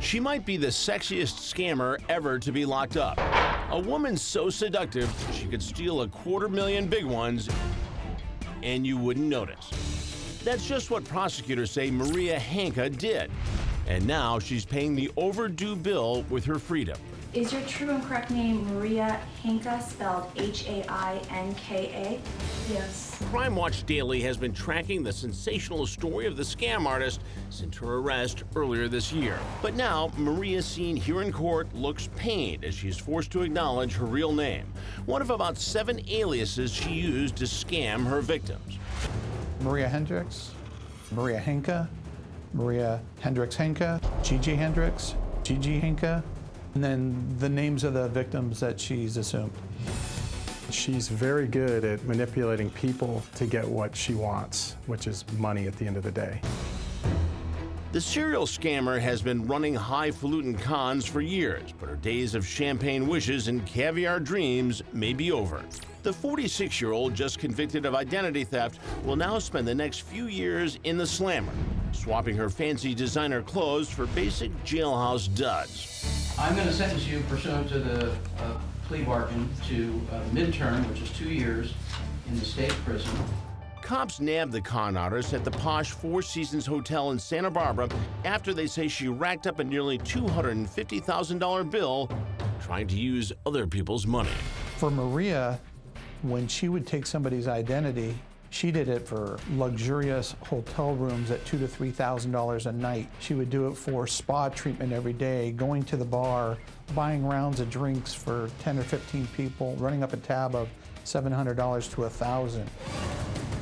She might be the sexiest scammer ever to be locked up. A woman so seductive, she could steal 250,000 big ones and you wouldn't notice. That's just what prosecutors say Maria Hainka did. And now she's paying the overdue bill with her freedom. Is your true and correct name Maria Hainka, spelled Hainka? Yes. Crime Watch Daily has been tracking the sensational story of the scam artist since her arrest earlier this year. But now, Maria, seen here in court, looks pained as she's forced to acknowledge her real name, one of about 7 aliases she used to scam her victims. Maria Hendricks, Maria Hainka, Maria Hendricks Hainka, Gigi Hendricks, Gigi Hainka, and then the names of the victims that she's assumed. She's very good at manipulating people to get what she wants, which is money at the end of the day. The serial scammer has been running highfalutin cons for years, but her days of champagne wishes and caviar dreams may be over. The 46-year-old, just convicted of identity theft, will now spend the next few years in the slammer, swapping her fancy designer clothes for basic jailhouse duds. I'm going to sentence you pursuant to the plea bargain to midterm, which is 2 years in the state prison. Cops nabbed the con artist at the posh Four Seasons Hotel in Santa Barbara after they say she racked up a nearly $250,000 bill trying to use other people's money. For Maria, when she would take somebody's identity, she did it for luxurious hotel rooms at $2,000 to $3,000 a night. She would do it for spa treatment every day, going to the bar, buying rounds of drinks for 10 or 15 people, running up a tab of $700 to $1,000.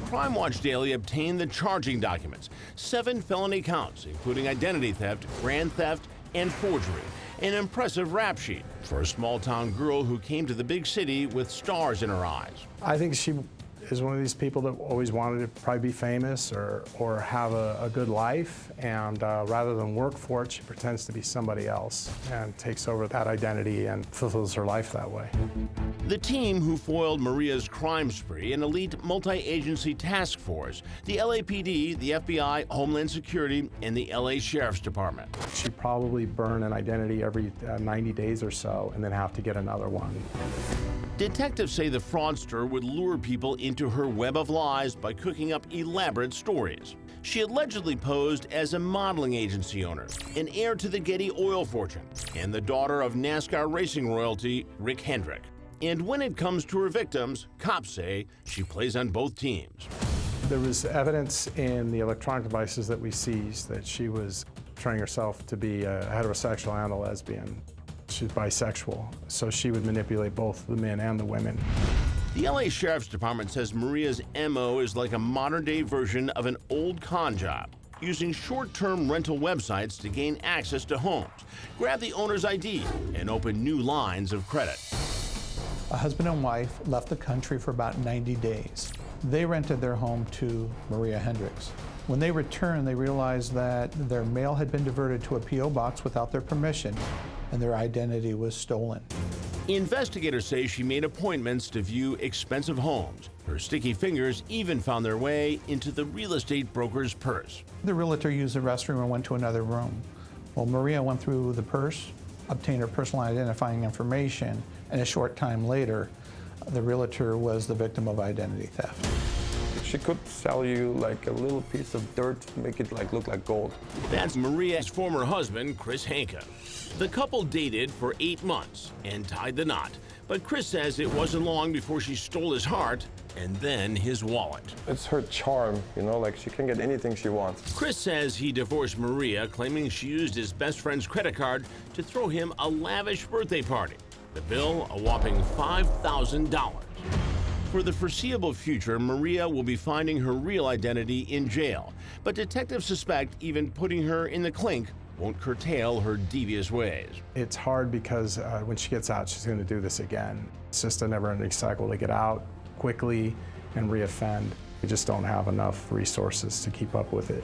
Crime Watch Daily obtained the charging documents, 7 felony counts, including identity theft, grand theft, and forgery. An impressive rap sheet for a small-town girl who came to the big city with stars in her eyes. I think she is one of these people that always wanted to probably be famous or have a good life, and rather than work for it, she pretends to be somebody else and takes over that identity and fulfills her life that way. The team who foiled Maria's crime spree, an elite multi-agency task force, the LAPD, the FBI, Homeland Security, and the LA Sheriff's Department. She'd probably burn an identity every 90 days or so and then have to get another one. Detectives say the fraudster would lure people into her web of lies by cooking up elaborate stories. She allegedly posed as a modeling agency owner, an heir to the Getty oil fortune, and the daughter of NASCAR racing royalty Rick Hendrick. And when it comes to her victims, cops say she plays on both teams. There was evidence in the electronic devices that we seized that she was portraying herself to be a heterosexual and a lesbian. She's bisexual, so she would manipulate both the men and the women. The LA Sheriff's Department says Maria's MO is like a modern-day version of an old con job, using short-term rental websites to gain access to homes, grab the owner's ID, and open new lines of credit. A husband and wife left the country for about 90 days. They rented their home to Maria Hendricks. When they returned, they realized that their mail had been diverted to a P.O. box without their permission, and their identity was stolen. Investigators say she made appointments to view expensive homes. Her sticky fingers even found their way into the real estate broker's purse. The realtor used the restroom and went to another room. Well, Maria went through the purse, obtained her personal identifying information, and a short time later, the realtor was the victim of identity theft. She could sell you like a little piece of dirt to make it look like gold. That's Maria's former husband, Chris Hansen. The couple dated for 8 months and tied the knot, but Chris says it wasn't long before she stole his heart and then his wallet. It's her charm, you know, like she can get anything she wants. Chris says he divorced Maria, claiming she used his best friend's credit card to throw him a lavish birthday party. The bill, a whopping $5,000. For the foreseeable future, Maria will be finding her real identity in jail, but detectives suspect even putting her in the clink won't curtail her devious ways. It's hard because when she gets out, she's going to do this again. It's just a never-ending cycle to get out quickly and reoffend. We just don't have enough resources to keep up with it.